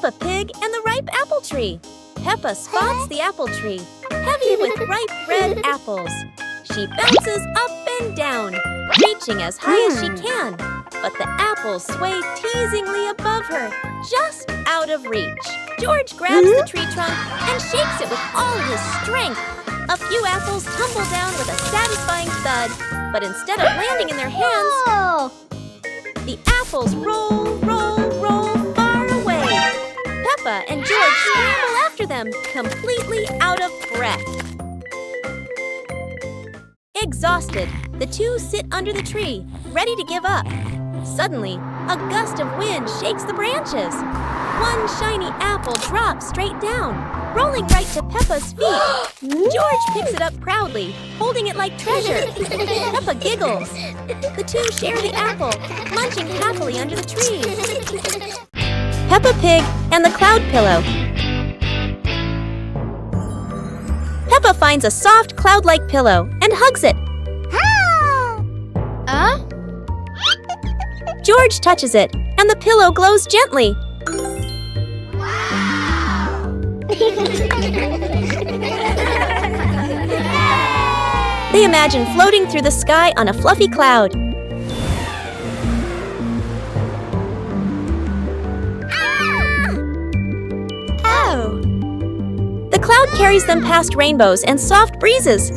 Peppa Pig and the ripe apple tree. Peppa spots the apple tree, heavy with ripe red apples. She bounces up and down, reaching as high as she can. But the apples sway teasingly above her, just out of reach. George grabs the tree trunk and shakes it with all his strength. A few apples tumble down with a satisfying thud, but instead of landing in their hands, the apples roll, roll, roll far away. Peppa and George scramble after them, completely out of breath. Exhausted, the two sit under the tree, ready to give up. Suddenly, a gust of wind shakes the branches. One shiny apple drops straight down, rolling right to Peppa's feet. George picks it up proudly, holding it like treasure. Peppa giggles. The two share the apple, munching happily under the tree. Peppa Pig and the Cloud Pillow. Peppa finds a soft cloud-like pillow and hugs it. George touches it, and the pillow glows gently. They imagine floating through the sky on a fluffy cloud. The cloud carries them past rainbows and soft breezes.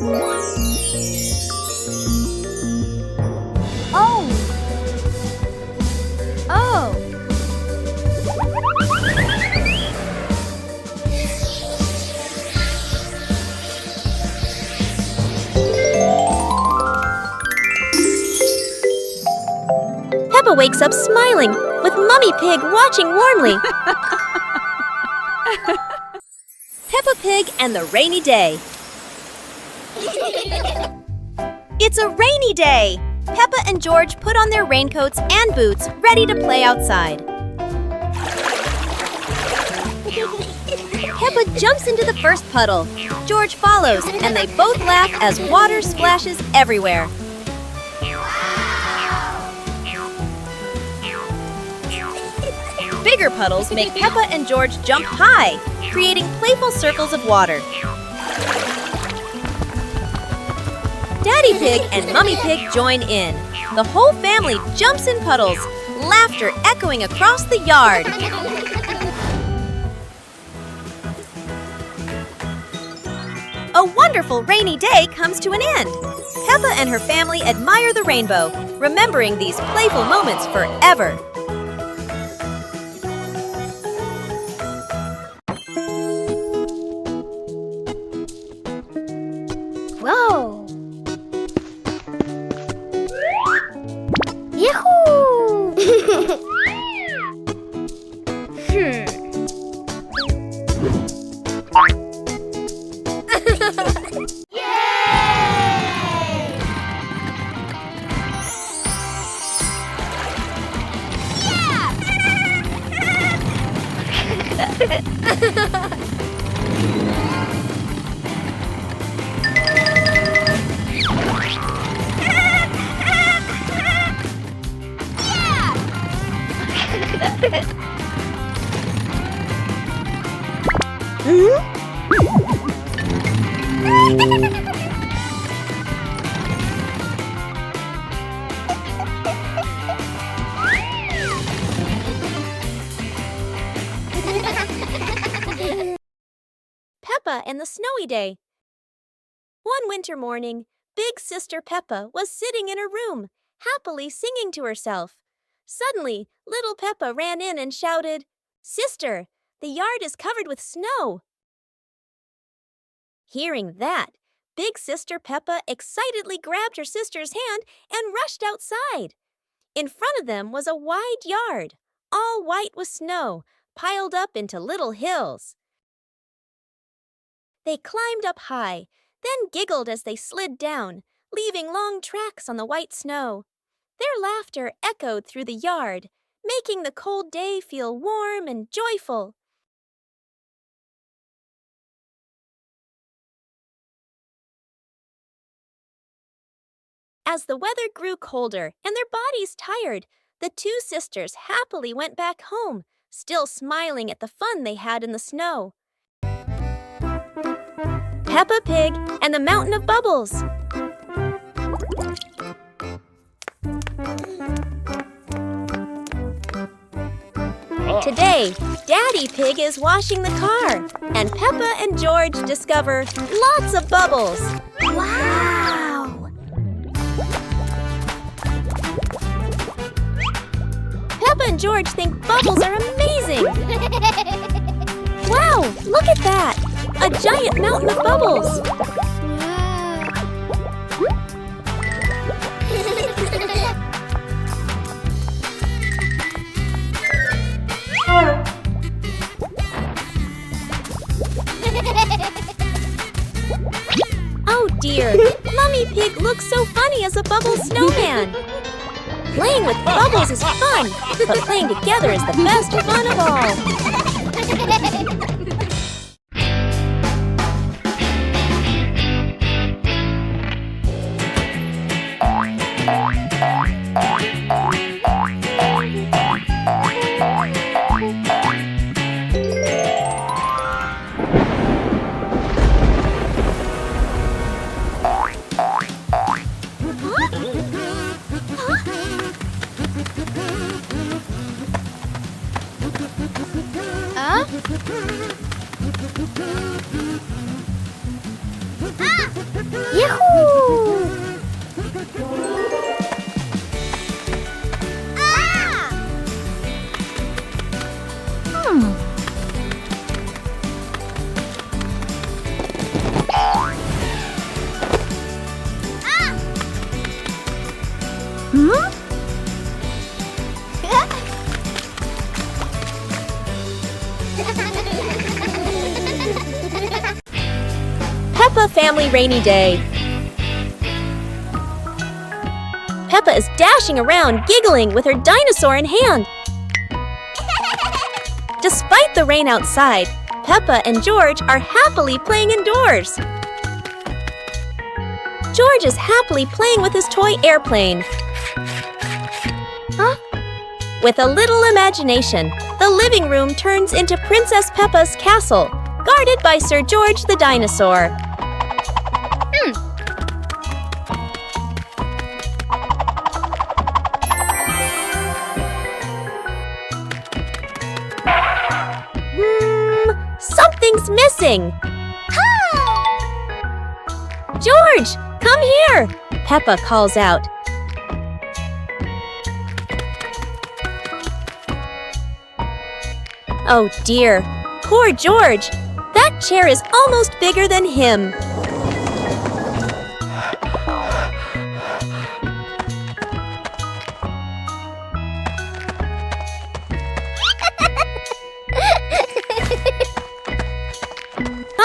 Peppa wakes up smiling, with Mummy Pig watching warmly. Peppa Pig and the Rainy Day. It's a rainy day! Peppa and George put on their raincoats and boots, ready to play outside. Peppa jumps into the first puddle. George follows, and they both laugh as water splashes everywhere. Bigger puddles make Peppa and George jump high, creating playful circles of water. Daddy Pig and Mummy Pig join in. The whole family jumps in puddles, laughter echoing across the yard. A wonderful rainy day comes to an end. Peppa and her family admire the rainbow, remembering these playful moments forever. Whoa! Yahoo! Peppa and the Snowy Day. One winter morning, Big Sister Peppa was sitting in her room, happily singing to herself. Suddenly, little Peppa ran in and shouted, "Sister, the yard is covered with snow." Hearing that, Big Sister Peppa excitedly grabbed her sister's hand and rushed outside. In front of them was a wide yard, all white with snow, piled up into little hills. They climbed up high, then giggled as they slid down, leaving long tracks on the white snow. Their laughter echoed through the yard, making the cold day feel warm and joyful. As the weather grew colder and their bodies tired, the two sisters happily went back home, still smiling at the fun they had in the snow. Peppa Pig and the Mountain of Bubbles. Today, Daddy Pig is washing the car, and Peppa and George discover lots of bubbles. Wow! Peppa and George think bubbles are amazing. Wow, look at that! A giant mountain of bubbles. Oh dear, Mummy Pig looks so funny as a bubble snowman. Playing with bubbles is fun, but playing together is the best fun of all. Yahoo! Peppa Family Rainy Day. Peppa is dashing around, giggling with her dinosaur in hand. Despite the rain outside, Peppa and George are happily playing indoors. George is happily playing with his toy airplane. Huh? With a little imagination, the living room turns into Princess Peppa's castle, guarded by Sir George the dinosaur. Something's missing! George, come here! Peppa calls out. Oh dear, poor George! That chair is almost bigger than him.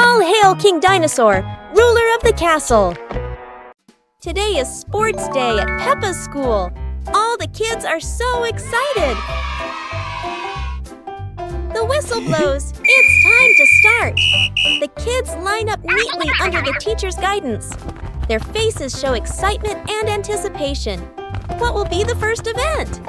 All hail King Dinosaur, ruler of the castle! Today is sports day at Peppa's school. All the kids are so excited. The whistle blows. It's time to start. The kids line up neatly under the teacher's guidance. Their faces show excitement and anticipation. What will be the first event?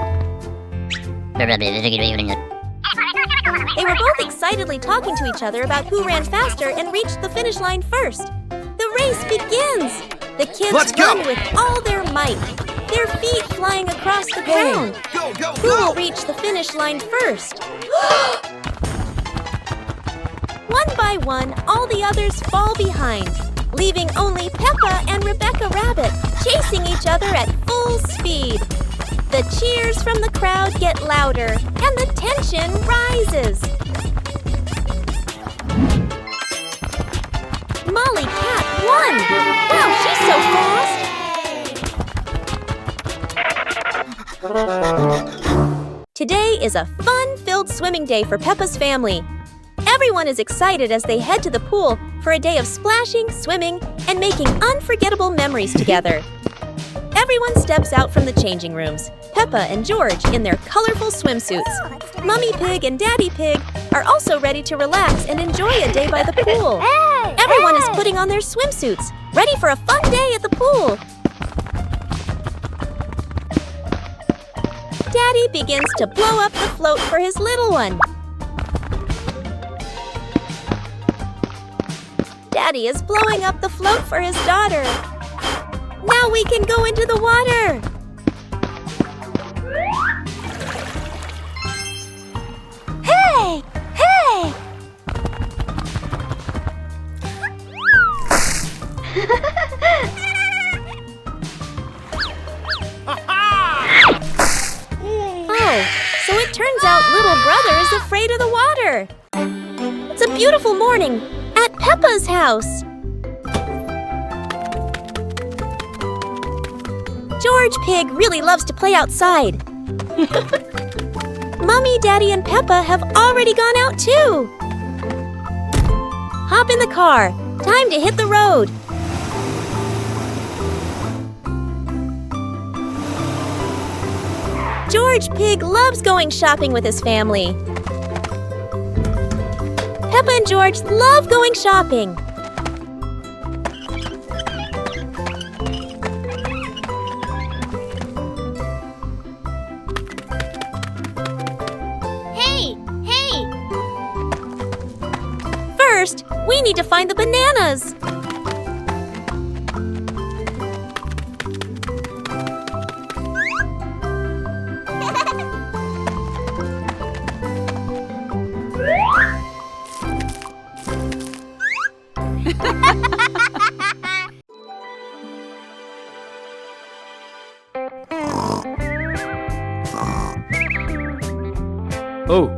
They were both excitedly talking to each other about who ran faster and reached the finish line first. The race begins! The kids run with all their might, their feet flying across the ground. Who will reach the finish line first? One by one, all the others fall behind, leaving only Peppa and Rebecca Rabbit chasing each other at full speed. The cheers from the crowd get louder, and the tension rises. Molly Cat won! Wow, she's so fast! Today is a fun-filled swimming day for Peppa's family. Everyone is excited as they head to the pool for a day of splashing, swimming, and making unforgettable memories together. Everyone steps out from the changing rooms, Peppa and George in their colorful swimsuits. Mummy Pig and Daddy Pig are also ready to relax and enjoy a day by the pool. Everyone is putting on their swimsuits, ready for a fun day at the pool. Daddy begins to blow up the float for his little one. Daddy is blowing up the float for his daughter. Now we can go into the water! Hey! Hey! Oh, so it turns out little brother is afraid of the water. It's a beautiful morning at Peppa's house. George Pig really loves to play outside. Mummy, Daddy, and Peppa have already gone out too. Hop in the car. Time to hit the road. George Pig loves going shopping with his family. Peppa and George love going shopping. First, we need to find the bananas. Oh.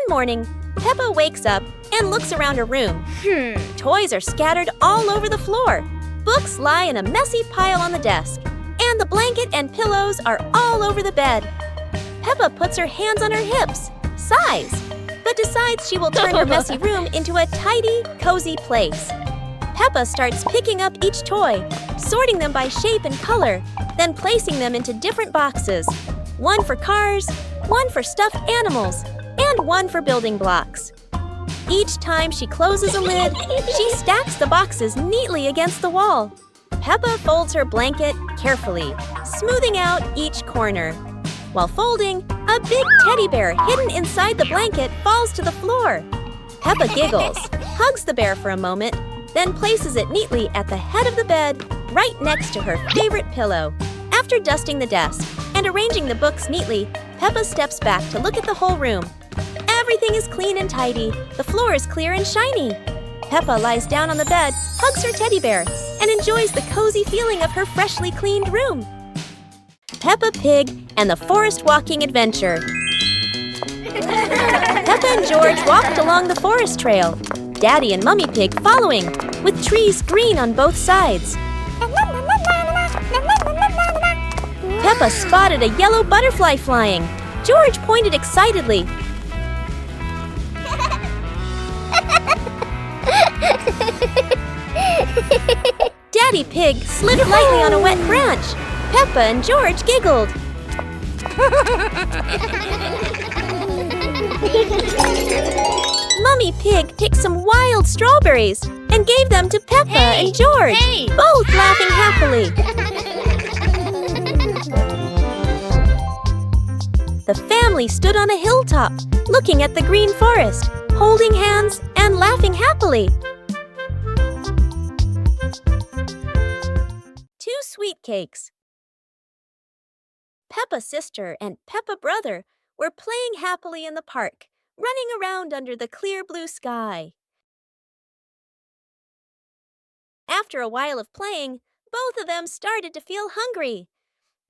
morning, Peppa wakes up and looks around her room. Toys are scattered all over the floor. Books lie in a messy pile on the desk. And the blanket and pillows are all over the bed. Peppa puts her hands on her hips, sighs, but decides she will turn her messy room into a tidy, cozy place. Peppa starts picking up each toy, sorting them by shape and color, then placing them into different boxes. One for cars, one for stuffed animals, and one for building blocks. Each time she closes a lid, she stacks the boxes neatly against the wall. Peppa folds her blanket carefully, smoothing out each corner. While folding, a big teddy bear hidden inside the blanket falls to the floor. Peppa giggles, hugs the bear for a moment, then places it neatly at the head of the bed, right next to her favorite pillow. After dusting the desk and arranging the books neatly, Peppa steps back to look at the whole room. Everything is clean and tidy. The floor is clear and shiny. Peppa lies down on the bed, hugs her teddy bear, and enjoys the cozy feeling of her freshly cleaned room. Peppa Pig and the Forest Walking Adventure. Peppa and George walked along the forest trail, Daddy and Mummy Pig following, with trees green on both sides. Peppa spotted a yellow butterfly flying. George pointed excitedly. Daddy Pig slid lightly on a wet branch. Peppa and George giggled. Mummy Pig picked some wild strawberries and gave them to Peppa and George, both laughing happily. The family stood on a hilltop, looking at the green forest, holding hands and laughing happily. 2 sweet cakes. Peppa's sister and Peppa brother were playing happily in the park, running around under the clear blue sky. After a while of playing, both of them started to feel hungry.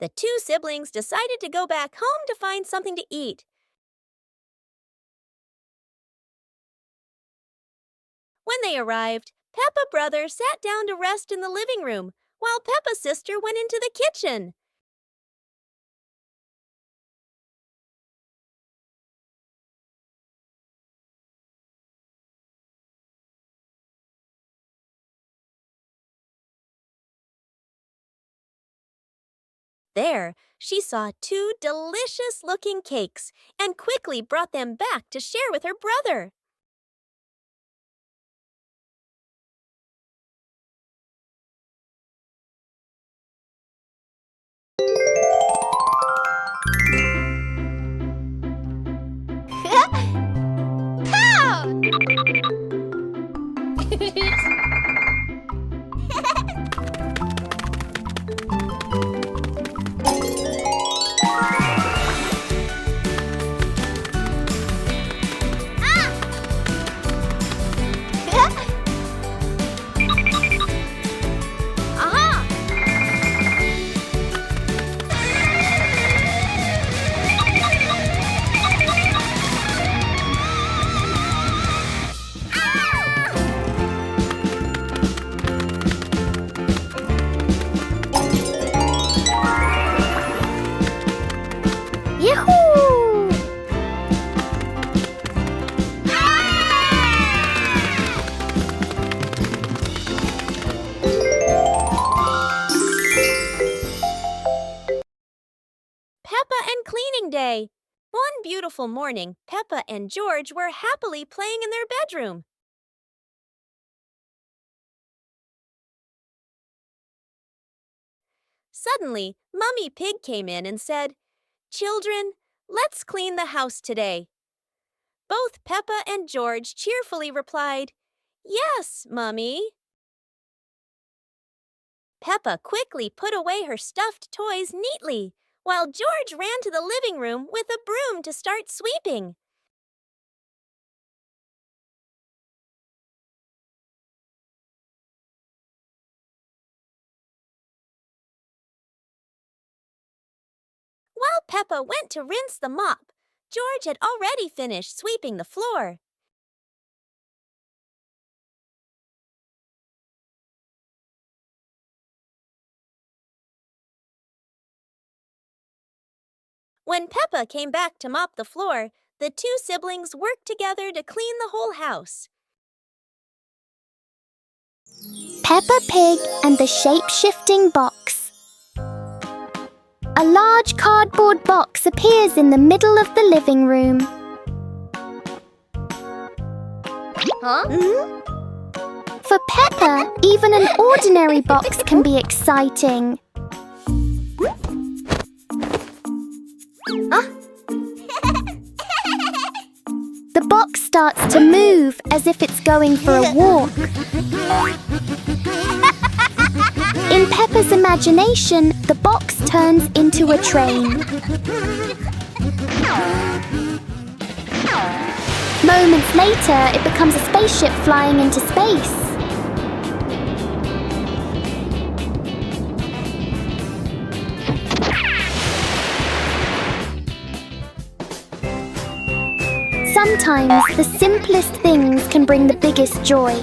The 2 siblings decided to go back home to find something to eat. When they arrived, Peppa brother sat down to rest in the living room, while Peppa's sister went into the kitchen. There, she saw 2 delicious-looking cakes and quickly brought them back to share with her brother. Yahoo! Peppa and Cleaning Day. One beautiful morning, Peppa and George were happily playing in their bedroom. Suddenly, Mummy Pig came in and said, "Children, let's clean the house today." Both Peppa and George cheerfully replied, "Yes, Mummy." Peppa quickly put away her stuffed toys neatly, while George ran to the living room with a broom to start sweeping. While Peppa went to rinse the mop, George had already finished sweeping the floor. When Peppa came back to mop the floor, the two siblings worked together to clean the whole house. Peppa Pig and the shape-shifting box. A large cardboard box appears in the middle of the living room. Huh? For Peppa, even an ordinary box can be exciting. The box starts to move as if it's going for a walk. In Peppa's imagination, the box turns into a train. Moments later, it becomes a spaceship flying into space. Sometimes the simplest things can bring the biggest joy.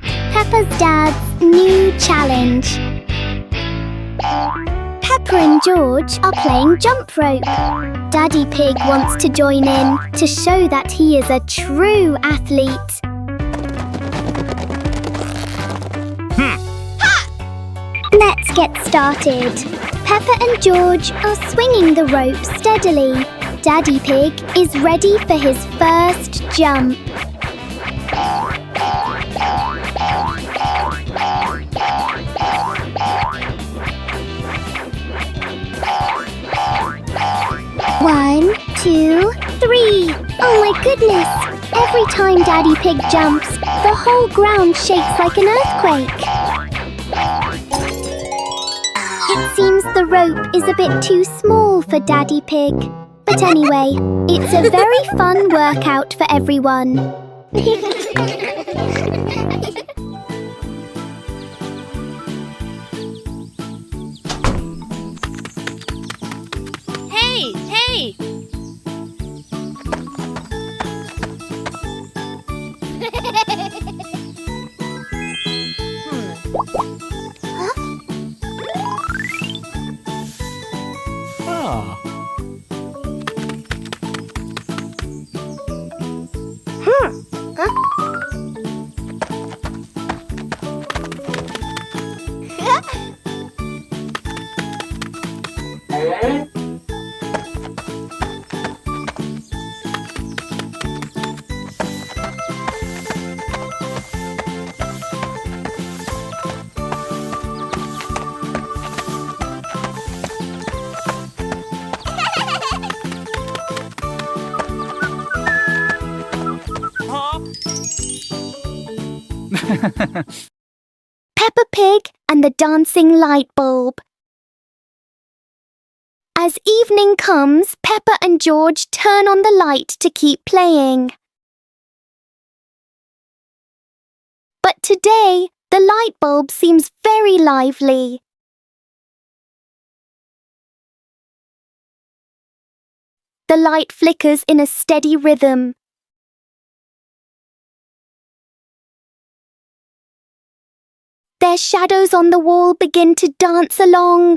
Peppa's dad's new challenge. Peppa and George are playing jump rope. Daddy Pig wants to join in to show that he is a true athlete. Let's get started. Peppa and George are swinging the rope steadily. Daddy Pig is ready for his first jump. One, two, three. Oh my goodness! Every time Daddy Pig jumps, the whole ground shakes like an earthquake. It seems the rope is a bit too small for Daddy Pig. But anyway, it's a very fun workout for everyone. Hey, hey! Peppa Pig and the dancing light bulb. As evening comes, Peppa and George turn on the light to keep playing. But today, the light bulb seems very lively. The light flickers in a steady rhythm. Their shadows on the wall begin to dance along.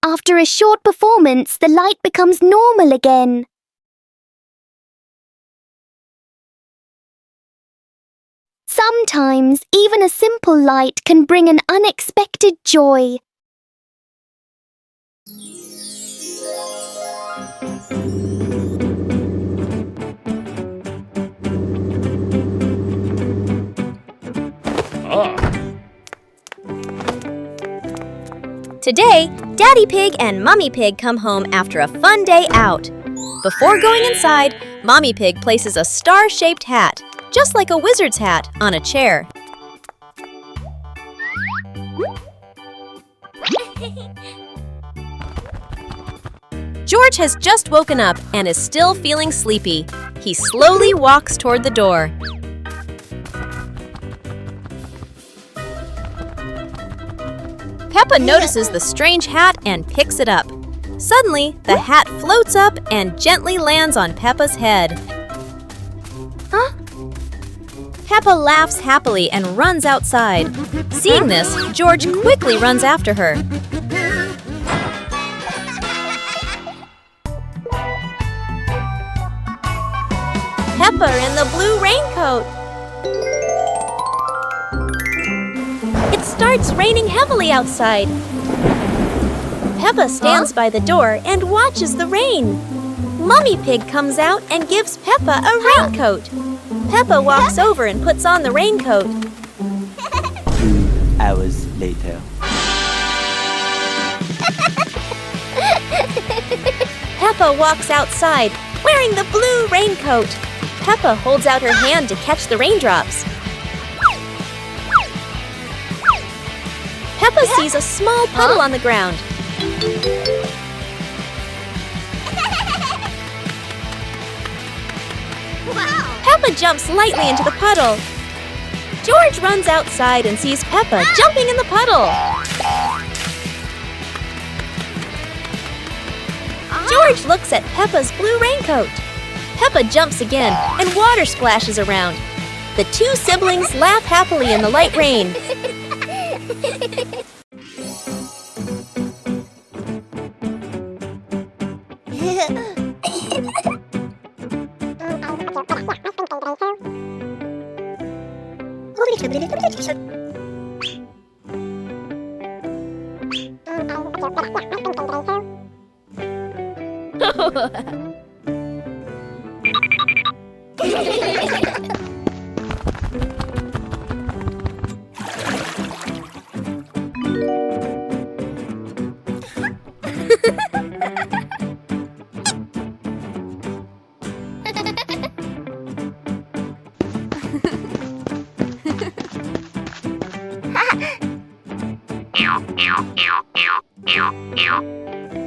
After a short performance, the light becomes normal again. Sometimes, even a simple light can bring an unexpected joy. Today, Daddy Pig and Mummy Pig come home after a fun day out. Before going inside, Mommy Pig places a star-shaped hat, just like a wizard's hat, on a chair. George has just woken up and is still feeling sleepy. He slowly walks toward the door. Peppa notices the strange hat and picks it up. Suddenly, the hat floats up and gently lands on Peppa's head. Huh? Peppa laughs happily and runs outside. Seeing this, George quickly runs after her. Peppa in the blue raincoat. It starts raining heavily outside. Peppa stands by the door and watches the rain. Mummy Pig comes out and gives Peppa a raincoat. Peppa walks over and puts on the raincoat. 2 hours later. Peppa walks outside, wearing the blue raincoat. Peppa holds out her hand to catch the raindrops. Peppa sees a small puddle on the ground. Peppa jumps lightly into the puddle. George runs outside and sees Peppa jumping in the puddle. George looks at Peppa's blue raincoat. Peppa jumps again and water splashes around. The two siblings laugh happily in the light rain.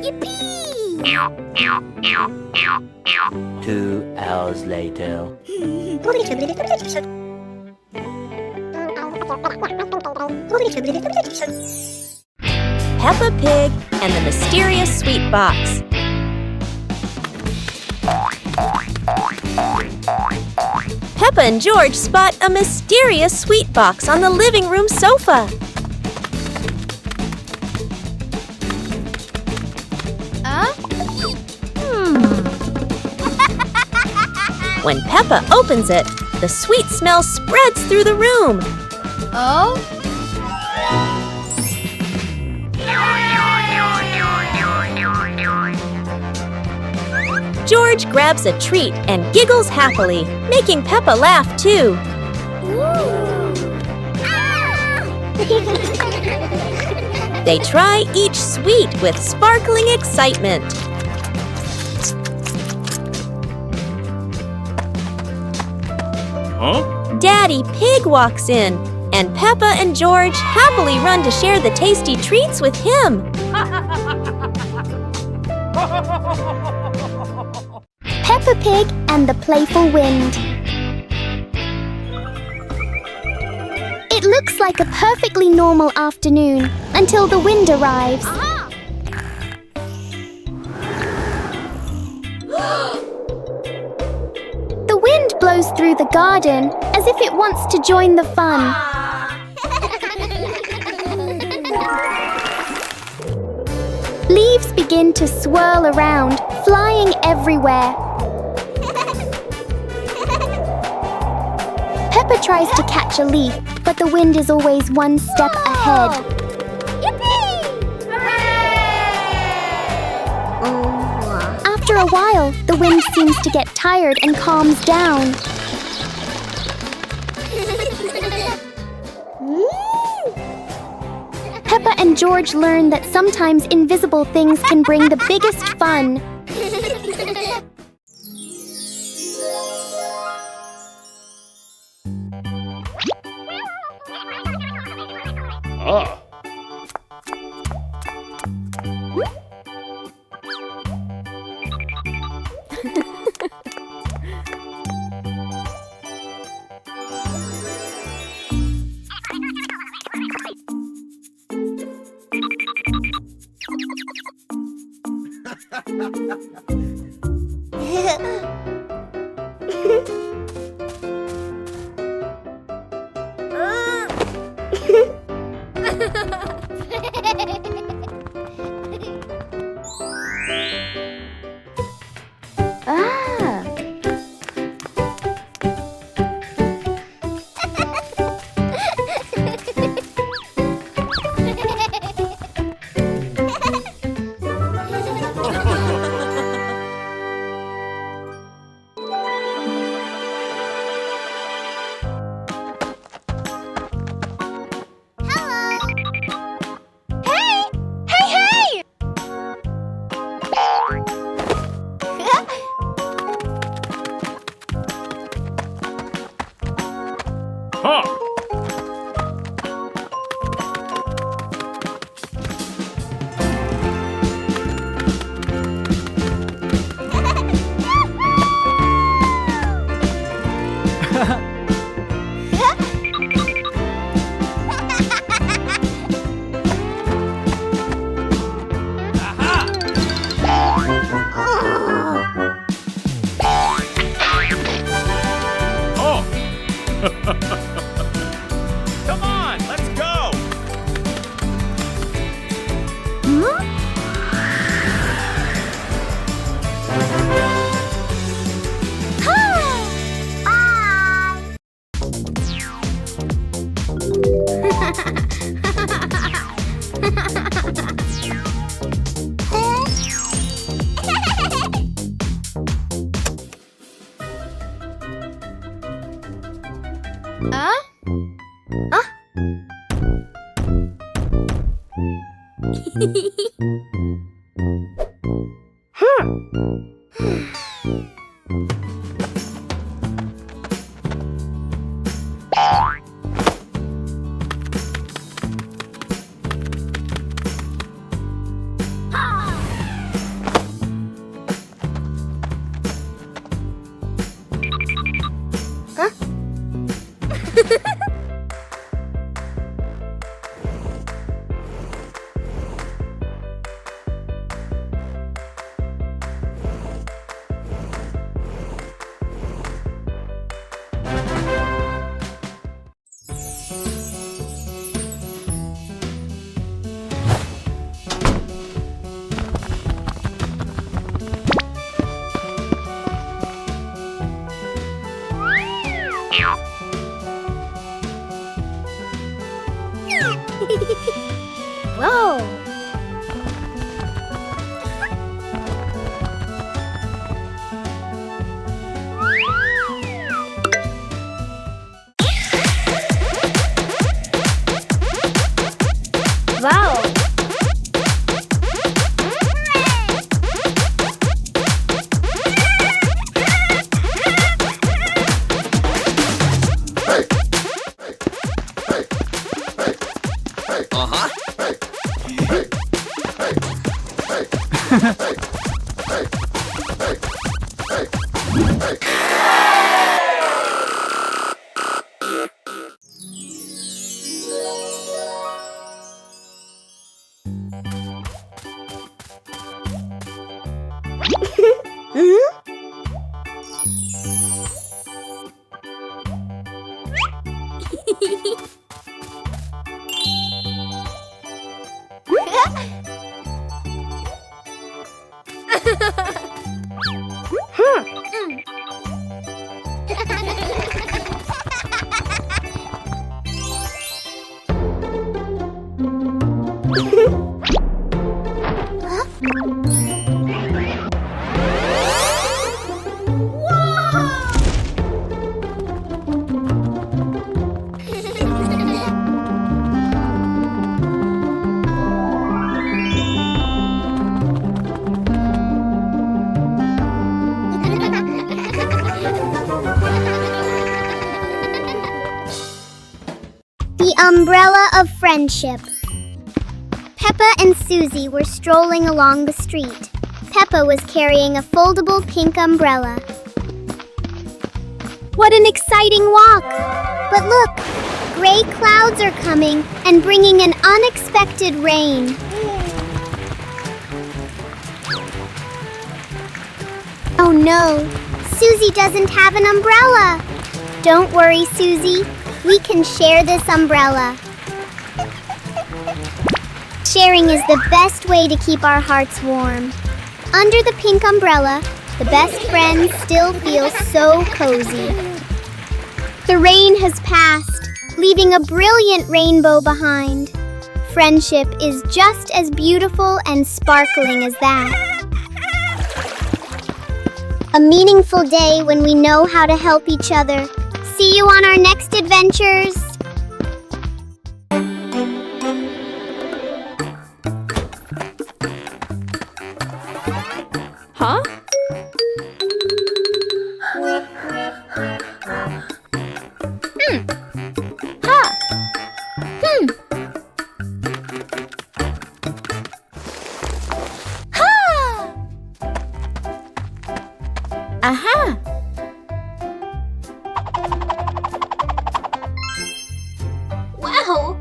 Yippee! 2 hours later. Peppa Pig and the Mysterious Sweet Box. Peppa and George spot a mysterious sweet box on the living room sofa. When Peppa opens it, the sweet smell spreads through the room. Oh? George grabs a treat and giggles happily, making Peppa laugh too. They try each sweet with sparkling excitement. Daddy Pig walks in, and Peppa and George happily run to share the tasty treats with him. Peppa Pig and the Playful Wind. It looks like a perfectly normal afternoon until the wind arrives. The wind blows through the garden as if it wants to join the fun. Leaves begin to swirl around, flying everywhere. Peppa tries to catch a leaf, but the wind is always one step ahead. After a while, the wind seems to get tired and calms down. Peppa and George learn that sometimes invisible things can bring the biggest fun. Ah. Come on, let's go! Whoa! Wow! The umbrella of friendship. Peppa and Susie were strolling along the street. Peppa was carrying a foldable pink umbrella. What an exciting walk! But look, gray clouds are coming and bringing an unexpected rain. Oh no, Susie doesn't have an umbrella. Don't worry, Susie. We can share this umbrella. Sharing is the best way to keep our hearts warm. Under the pink umbrella, the best friends still feel so cozy. The rain has passed, leaving a brilliant rainbow behind. Friendship is just as beautiful and sparkling as that. A meaningful day when we know how to help each other. See you on our next adventures! Huh? Aha! Wow!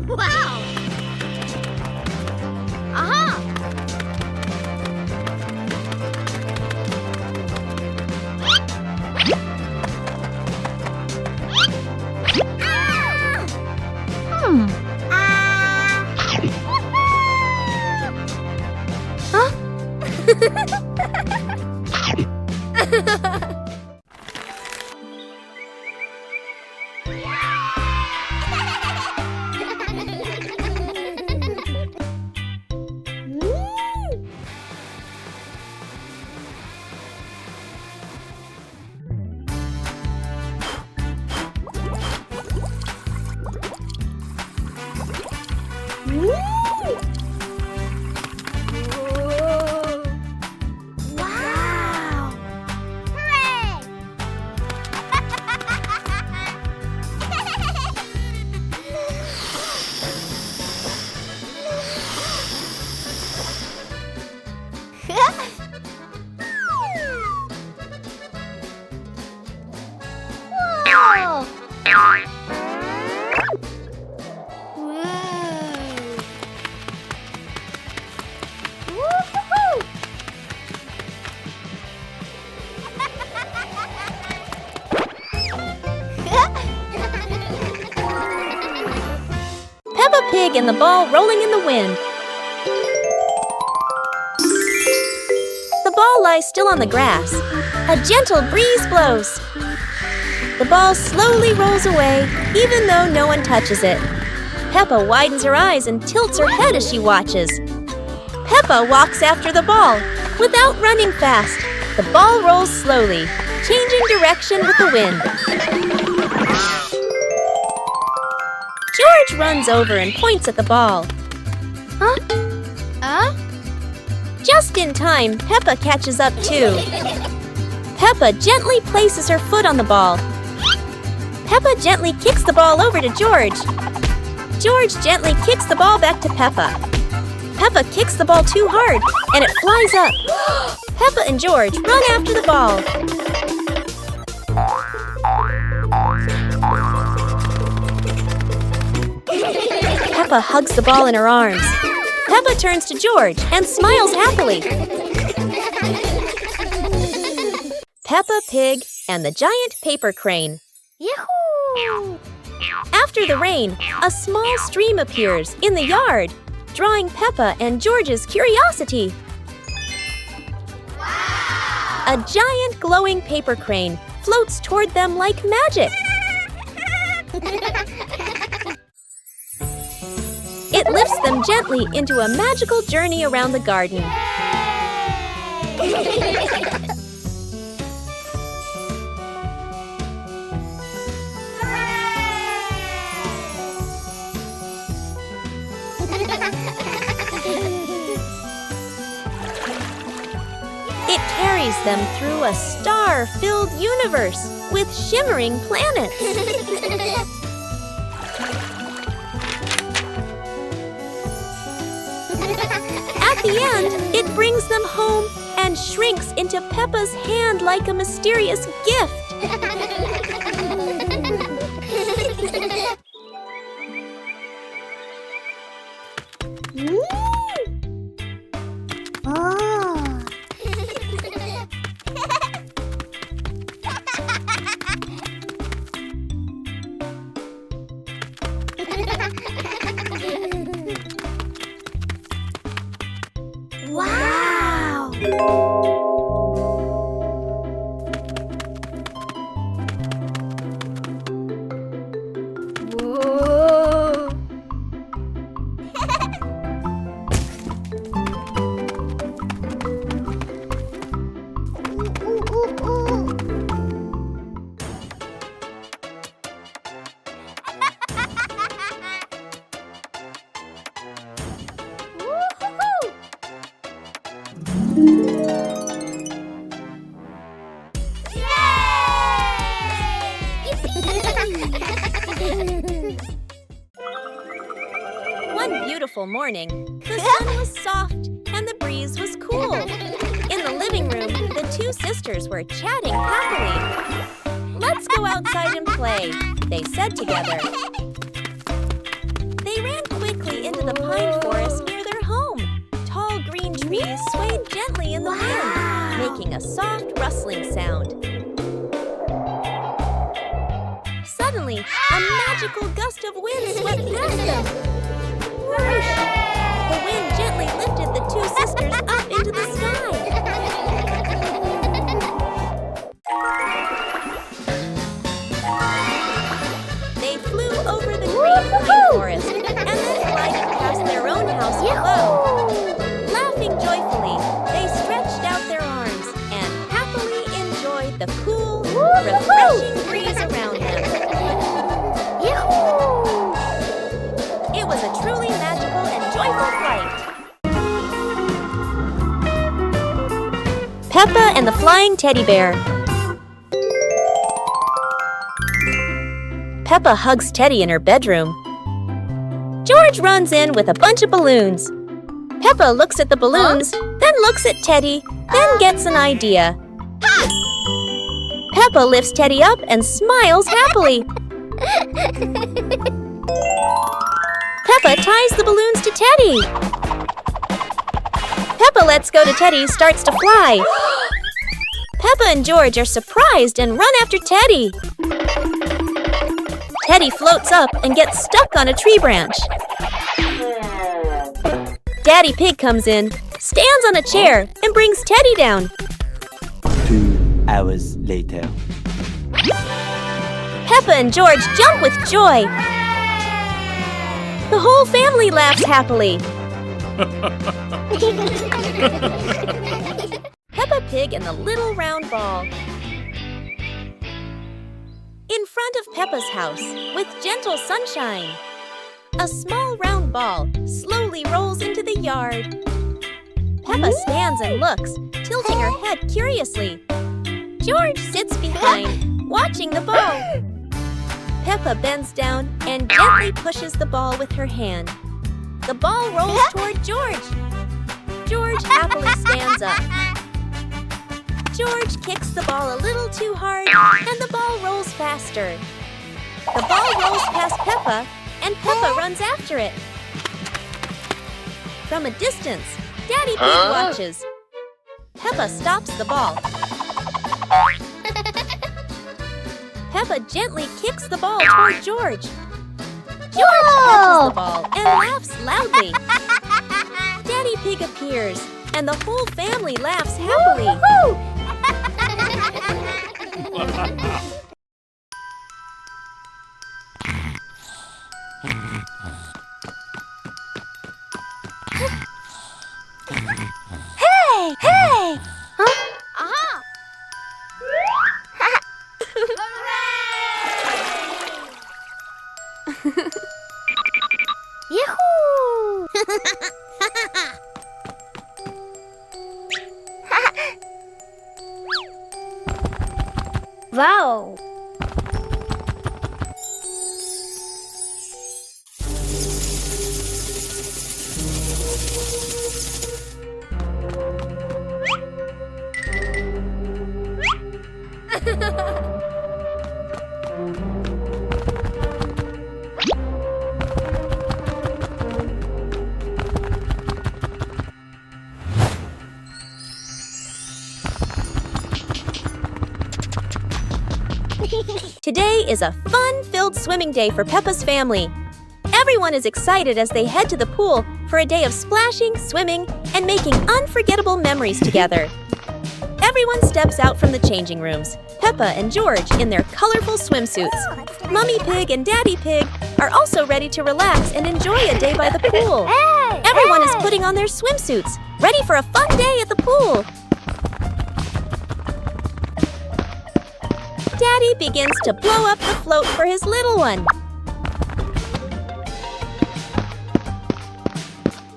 Wow! Aha! Wow! Hooray! Whoa! Woo-hoo-hoo! Peppa Pig and the ball rolling in the wind. The ball lies still on the grass. A gentle breeze blows. The ball slowly rolls away, even though no one touches it. Peppa widens her eyes and tilts her head as she watches. Peppa walks after the ball, without running fast. The ball rolls slowly, changing direction with the wind. George runs over and points at the ball. Huh? Just in time, Peppa catches up too. Peppa gently places her foot on the ball. Peppa gently kicks the ball over to George. George gently kicks the ball back to Peppa. Peppa kicks the ball too hard, and it flies up. Peppa and George run after the ball. Peppa hugs the ball in her arms. Peppa turns to George and smiles happily. Peppa Pig and the giant paper crane. Yahoo! After the rain, a small stream appears in the yard, drawing Peppa and George's curiosity. Wow! A giant glowing paper crane floats toward them like magic. It lifts them gently into a magical journey around the garden. It carries them through a star-filled universe with shimmering planets. At the end, it brings them home and shrinks into Peppa's hand like a mysterious gift. beautiful morning. The sun was soft and the breeze was cool. In the living room, the two sisters were chatting happily. "Let's go outside and play," they said together. They ran quickly into the pine forest near their home. Tall green trees swayed gently in the wind, making a soft rustling sound. Suddenly, a magical gust of wind swept past them. Whoosh! The wind gently lifted the two sisters up into the sky. They flew over the green pine forest and then glided past their own house below. Laughing joyfully, they stretched out their arms and happily enjoyed the cool, refreshing breeze around them. It was a truly magical and joyful flight. Peppa and the Flying Teddy Bear. Peppa hugs Teddy in her bedroom. George runs in with a bunch of balloons. Peppa looks at the balloons, then looks at Teddy, then gets an idea. Peppa lifts Teddy up and smiles happily. Peppa ties the balloons to Teddy. Peppa lets go to Teddy, starts to fly. Peppa and George are surprised and run after Teddy. Teddy floats up and gets stuck on a tree branch. Daddy Pig comes in, stands on a chair, and brings Teddy down. 2 hours later. Peppa and George jump with joy. The whole family laughs happily. Peppa Pig and the Little Round Ball. In front of Peppa's house, with gentle sunshine, a small round ball slowly rolls into the yard. Peppa stands and looks, tilting her head curiously. George sits behind, watching the ball. Peppa bends down and gently pushes the ball with her hand. The ball rolls toward George. George happily stands up. George kicks the ball a little too hard, and the ball rolls faster. The ball rolls past Peppa, and Peppa runs after it. From a distance, Daddy Pig watches. Peppa stops the ball. Peppa gently kicks the ball toward George. George catches the ball and laughs loudly. Daddy Pig appears, and the whole family laughs happily. Hey! Hey! Huh? Aha! Yahoo! Wow! Today is a fun-filled swimming day for Peppa's family. Everyone is excited as they head to the pool for a day of splashing, swimming, and making unforgettable memories together. Everyone steps out from the changing rooms, Peppa and George in their colorful swimsuits. Mummy Pig and Daddy Pig are also ready to relax and enjoy a day by the pool. Everyone is putting on their swimsuits, ready for a fun day at the pool. Daddy begins to blow up the float for his little one.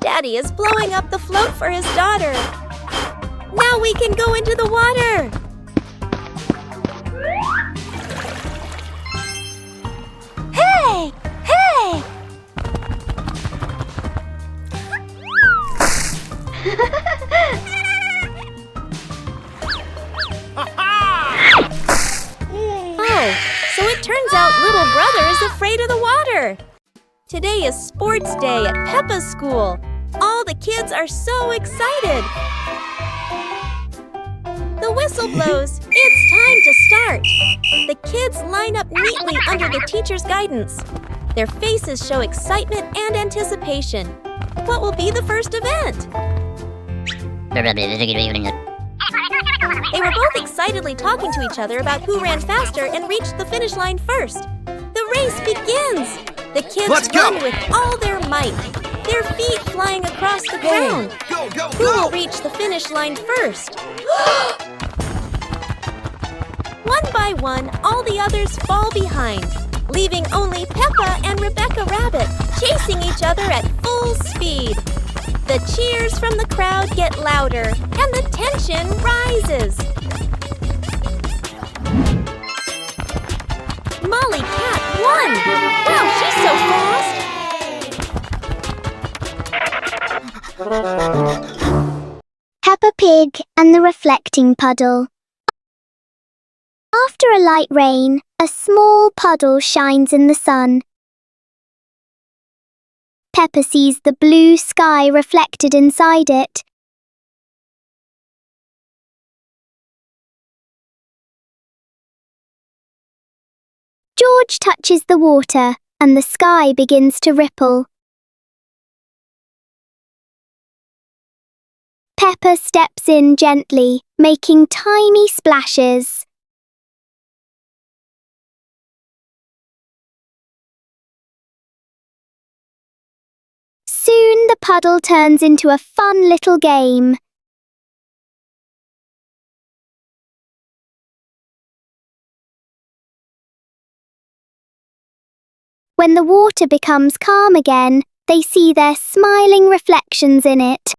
Daddy is blowing up the float for his daughter. Now we can go into the water. Hey! Hey! afraid of the water. Today is sports day at Peppa's school. All the kids are so excited. The whistle blows. It's time to start. The kids line up neatly under the teacher's guidance. Their faces show excitement and anticipation. What will be the first event? They were both excitedly talking to each other about who ran faster and reached the finish line first. The race begins. The kids run with all their might, their feet flying across the ground. Who will reach the finish line first? One by one, all the others fall behind, leaving only Peppa and Rebecca Rabbit chasing each other at full speed. The cheers from the crowd get louder, and the tension rises. Molly Cat won! Wow, she's so fast! Peppa Pig and the reflecting puddle. After a light rain, a small puddle shines in the sun. Peppa sees the blue sky reflected inside it. George touches the water, and the sky begins to ripple. Peppa steps in gently, making tiny splashes. Soon the puddle turns into a fun little game. When the water becomes calm again, they see their smiling reflections in it.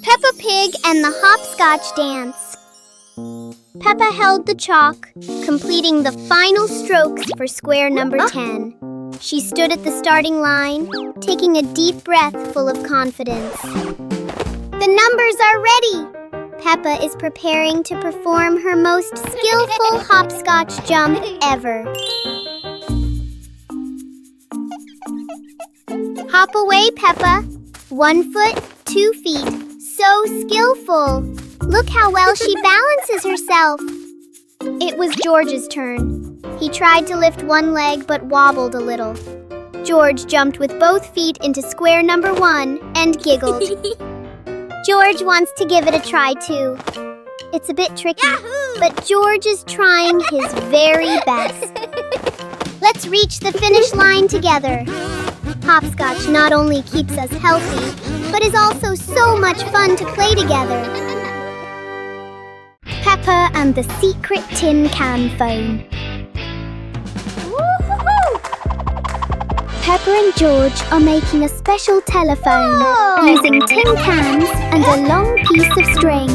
Peppa Pig and the hopscotch dance. Peppa held the chalk, completing the final strokes for square number 10. She stood at the starting line, taking a deep breath full of confidence. The numbers are ready! Peppa is preparing to perform her most skillful hopscotch jump ever. Hop away, Peppa. 1 foot, 2 feet. So skillful. Look how well she balances herself. It was George's turn. He tried to lift one leg but wobbled a little. George jumped with both feet into square number 1 and giggled. George wants to give it a try too. It's a bit tricky, but George is trying his very best. Let's reach the finish line together. Hopscotch not only keeps us healthy, but is also so much fun to play together. Peppa and the secret tin can phone. Peppa and George are making a special telephone using tin cans and a long piece of string.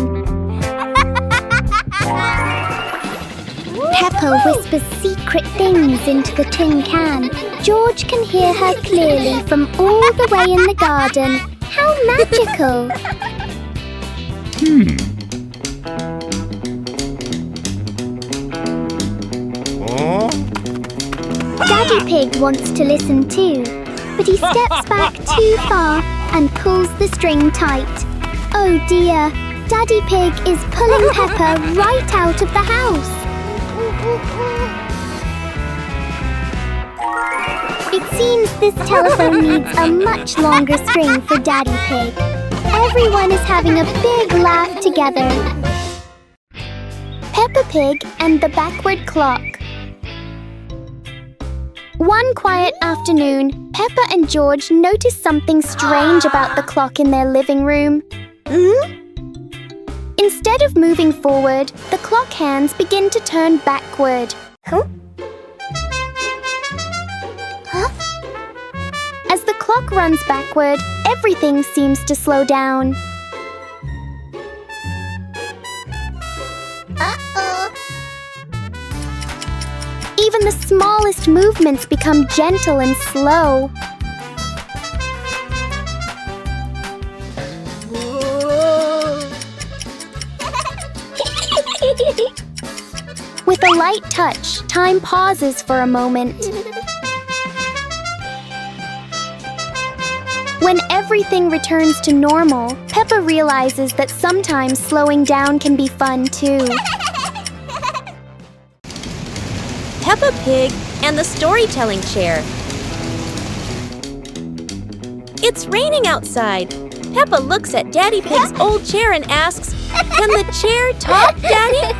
Peppa whispers secret things into the tin can. George can hear her clearly from all the way in the garden. How magical! Daddy Pig wants to listen too, but he steps back too far and pulls the string tight. Oh dear, Daddy Pig is pulling Peppa right out of the house. It seems this telephone needs a much longer string for Daddy Pig. Everyone is having a big laugh together. Peppa Pig and the Backward Clock. One quiet afternoon, Peppa and George noticed something strange about the clock in their living room. Instead of moving forward, the clock hands begin to turn backward. As the clock runs backward, everything seems to slow down. Even the smallest movements become gentle and slow. With a light touch, time pauses for a moment. When everything returns to normal, Peppa realizes that sometimes slowing down can be fun too. Peppa Pig and the storytelling chair. It's raining outside. Peppa looks at Daddy Pig's old chair and asks, "Can the chair talk, Daddy?"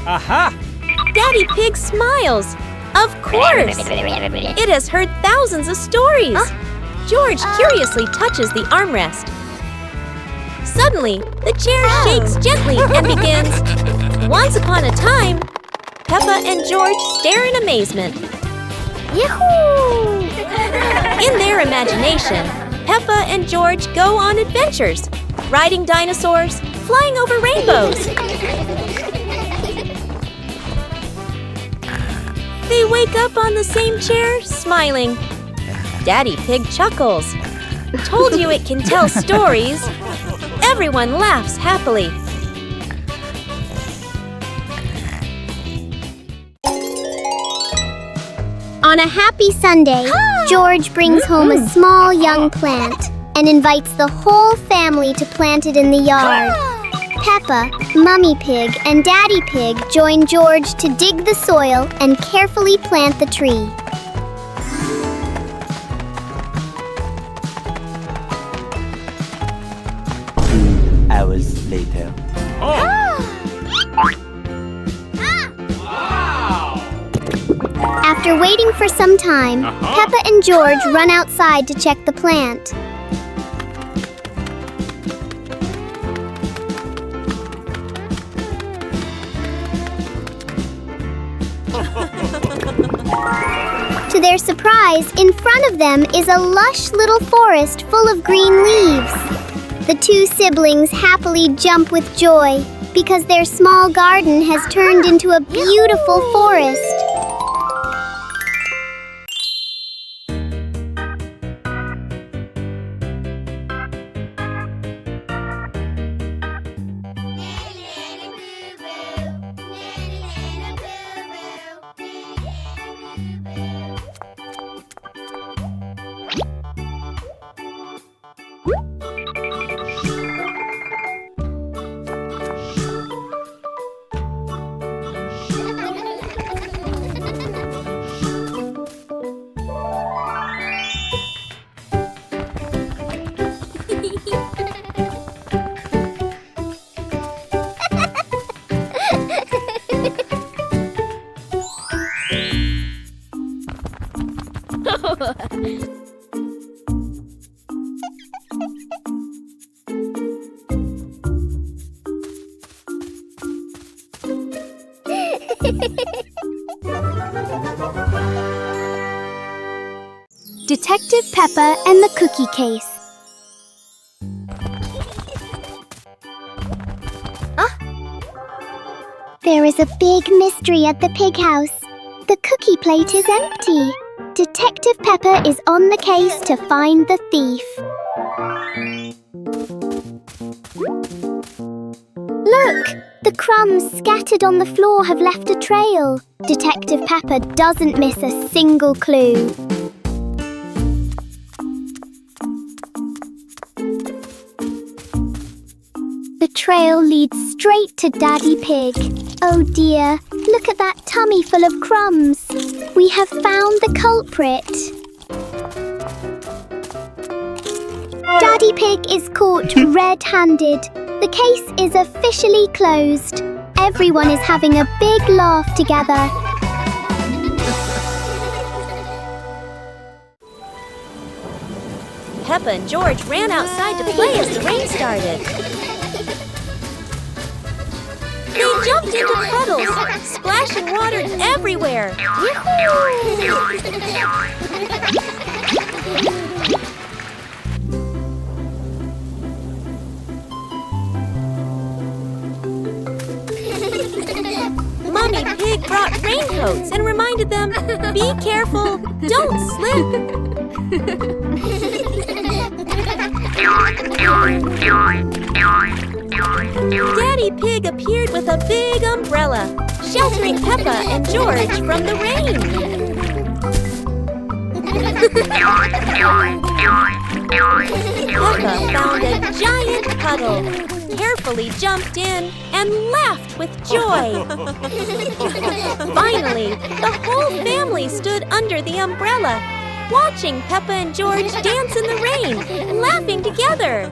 Aha! Daddy Pig smiles. Of course! It has heard thousands of stories. George curiously touches the armrest. Suddenly, the chair shakes gently and begins, "Once upon a time." Peppa and George stare in amazement. Yahoo! In their imagination, Peppa and George go on adventures, riding dinosaurs, flying over rainbows. They wake up on the same chair, smiling. Daddy Pig chuckles. Told you it can tell stories. Everyone laughs happily. On a happy Sunday, George brings home a small young plant and invites the whole family to plant it in the yard. Peppa, Mummy Pig, and Daddy Pig join George to dig the soil and carefully plant the tree. Hours later. After waiting for some time, Peppa and George run outside to check the plant. To their surprise, in front of them is a lush little forest full of green leaves. The two siblings happily jump with joy because their small garden has turned into a beautiful forest. Detective Peppa and the Cookie Case. There is a big mystery at the pig house. The cookie plate is empty. Detective Peppa is on the case to find the thief. Look! The crumbs scattered on the floor have left a trail. Detective Peppa doesn't miss a single clue. The trail leads straight to Daddy Pig. Oh dear, Look at that tummy full of crumbs. We have found the culprit. Daddy Pig is caught red-handed. The case is officially closed. Everyone is having a big laugh together. Peppa and George ran outside to play as the rain started. They jumped into puddles, splashing water everywhere. Mommy Pig brought raincoats and reminded them, be careful, don't slip. Daddy Pig appeared with a big umbrella, sheltering Peppa and George from the rain. Peppa found a giant puddle, carefully jumped in, and laughed with joy. Finally, the whole family stood under the umbrella, watching Peppa and George dance in the rain, laughing together.